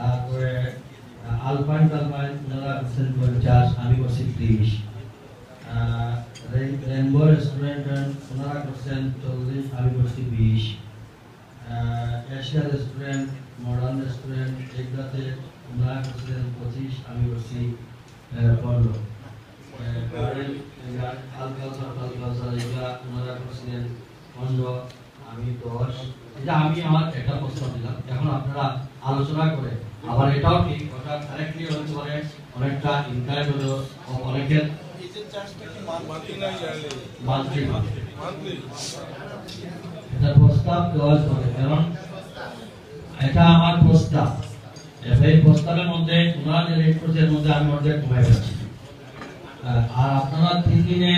তারপরে আলপাইন ওনারা করছেন 50, আমি করছি 30। রেইনবো রেস্টুরেন্ট ওনারা করছেন 40, আমি করছি 20। এশিয়া রেস্টুরেন্ট, মডার্ন রেস্টুরেন্ট এগুলাতে ওনারা করছেন 25, আমি করছি 15। কালকালচার এগুলা ওনারা করছিলেন 15, আমি 10। এটা আমি আমার একটা প্রশ্ন দিলাম, এখন আপনারা আলোচনা করে আবার এটাও ঠিক ওটা কারেক্টলি হতে পারে, অনেকটা ইনকারেক্ট হলো, অনেকের এটা প্রস্তাব দেওয়া হবে, কারণ এটা আমার প্রস্তাব। এই প্রস্তাবের মধ্যে ওনারা যে রেট করছে এর মধ্যে আমি অর্ধেক কমাই পাচ্ছি। আর আপনারা 3 দিনে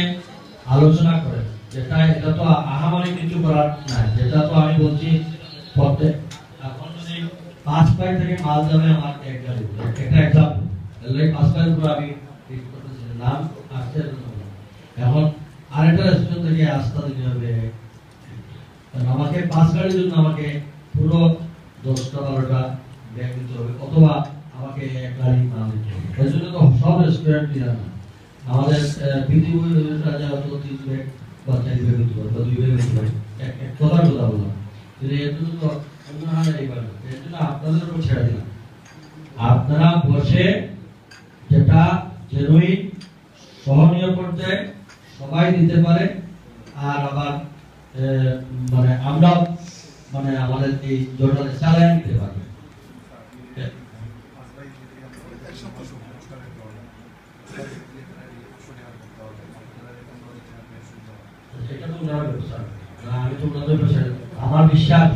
আলোচনা করেন, যেটা এটা তো আহামরি কিছু করার নাই, যেটা তো আমি বলছি প্রত্যেক এখন যদি 5 পাই থেকে মাল যাবে আমার এক গাড়ি, একটা এক্সাম্পল এই 5 পাইয়ের উপর আমি ঠিক করতেছি নাম আসছে। এখন আরেকটা রেস্টুরেন্ট থেকে আস্থা দিতে হবে, আমাকে 5 গাড়ির জন্য আমাকে পুরো 10টা 12টা ব্যাগ দিতে হবে, অথবা আমাকে এক গাড়ি মাল দিতে হবে। এর জন্য তো সব রেস্টুরেন্ট দিলাম না, আমাদের পৃথিবীর রাজা হতো 3 ব্যাগ বা 4 ব্যাগ দিতে পারে বা 2 ব্যাগ দিতে পারে, এক কথার কথা বললাম। কিন্তু এর জন্য তো এর জন্য আপনাদের উপর ছেড়ে দিলাম, আপনারা বসে যেটা জেনুইন সহনীয় পর্যায়ে সবাই দিতে পারে, আর আবার মানে আমরা মানে আমাদের এই জোরটাতে চালিয়ে নিতে পারি। আমার বিশ্বাস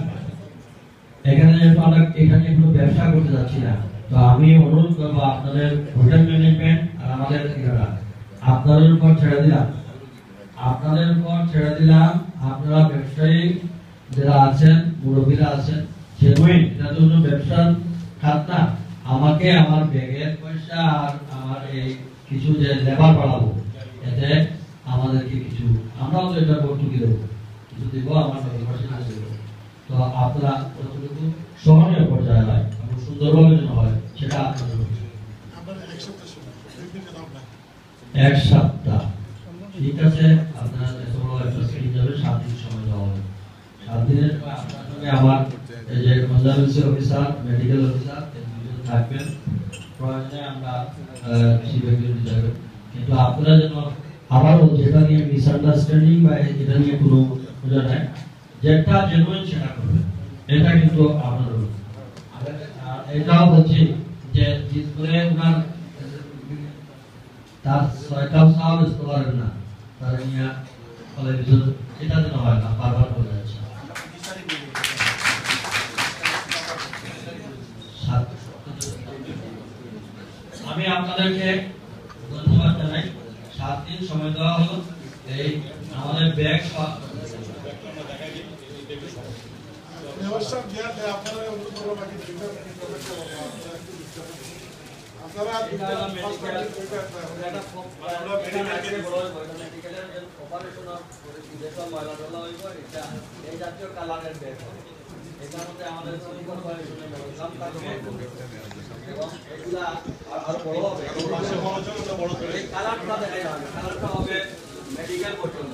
এখানে যেহেতু আমরা এখানে কোনো ব্যবসা করতে যাচ্ছি না, তো আমি অনুরোধ করবো আপনাদের হোটেল ম্যানেজমেন্ট আর আমাদের আপনাদের উপর ছেড়ে দিলাম, আপনারা ব্যবসায়ী যারা আছেন, মুরব্বীরা আছেন, জেনুইন এটা তো কোনো ব্যবসার খাত না, আমাকে আমার ব্যাগের পয়সা আর আমার এই কিছু যে লেবার বাড়াবো, এতে আমাদেরকে কিছু আমরাও তো এটা ভর্তুকি দেবো, কিছু দিব, আমার তো আপনারা যতটুকু সহনীয় পর্যায়ে হয় এবং সুন্দরভাবে যেন হয় সেটা আপনাদের 1 সপ্তাহ ঠিক আছে। আপনারা একটা স্ক্রিন যাবে 7 দিন সময় দেওয়া হবে। 7 দিনের আপনার সঙ্গে আমার এই যে কনজারভেন্সি অফিসার, মেডিকেল অফিসার দুজন থাকবেন, প্রয়োজনে আমরা কৃষি বিভাগের যাবেন। কিন্তু আপনারা যেন আবারও যেটা নিয়ে মিসআন্ডারস্ট্যান্ডিং বা এটা নিয়ে কোনো বোঝা নাই, যেটা জেনুইন সেটা করবেন, এটা কিন্তু আপনার এটাও বলছি যে জিত করে ওনার তার 6টা সাল পারেন না, তার নিয়ে ফলে এটা যেন হয় না, বারবার বলে যাচ্ছে। আমি আপনাদেরকে ধন্যবাদ জানাই, 7 দিন সময় দেওয়া হলো। এই আমাদের ব্যাগ মেডিকেল পর্যন্ত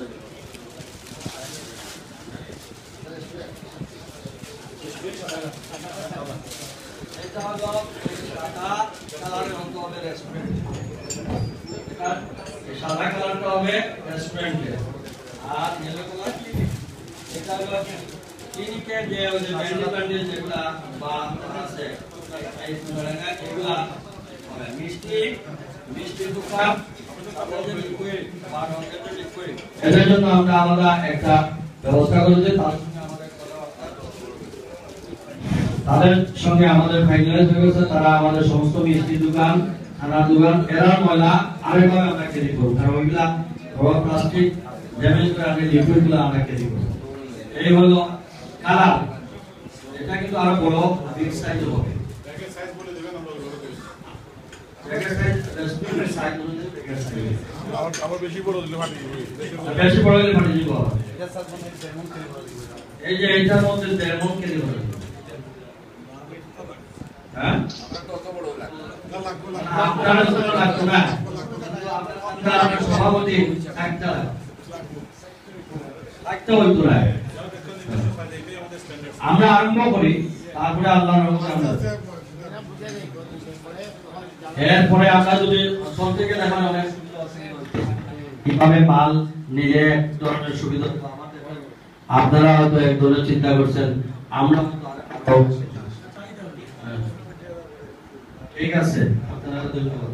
এটা হলো সাদা কালারের মতো হবে রেস্টুরেন্ট, সাদা কালারটা হবে রেস্টুরেন্টে, আর ইয়েলো কালার এটা হলো ক্লিনিকে যে ইন্ডিপেন্ডেন্ট যেগুলা বা আছে এই ধরনের এগুলা হবে মিষ্টি দোকান, তারপরে লিকুইড বা রঙের লিকুইড। এর জন্য আমরা আলাদা একটা ব্যবস্থা করেছি, তাদের সঙ্গে আমাদের ফাইনালাইজ হয়ে গেছে, তারা আমাদের সমস্ত মিষ্টি দোকান, খানার দোকান এরা ময়লা আরেকভাবে আমরা ক্যারি করবো, কারণ ওইগুলা বড় প্লাস্টিক ড্যামেজ করে আমরা লিকুইডগুলো আমরা ক্যারি করবো। এই হলো কালার, এটা কিন্তু আরো বড় বিগ সাইজ হবে, ব্যাগের সাইজ বলে দিবেন, আমরা বলে দেব, ব্যাগের সাইজ রেস্টুরেন্টের সাইজ বলে দেব, ব্যাগের সাইজ আবার বেশি বড় দিলে ফাটি যাবে, বেশি বড় হলে ফাটি যাবে, এটা সাইজ মানে ডেমন ক্যারি করে দিবেন, এই যে এটার মধ্যে ডেমন ক্যারি করে দিবেন। হ্যাঁ আপনারা তো লাগতো না, আপনারা সভাপতি একটা হইতো না। আমরা আরম্ভ করি, তারপরে আল্লাহর রহমতে আমরা এরপরে আমরা যদি চলতে গেলে এখন অনেক কিভাবে মাল নিলে এক ধরনের সুবিধা, আপনারা হয়তো এক ধরনের চিন্তা করছেন, আমরা ঠিক আছে, আপনারা ধন্যবাদ।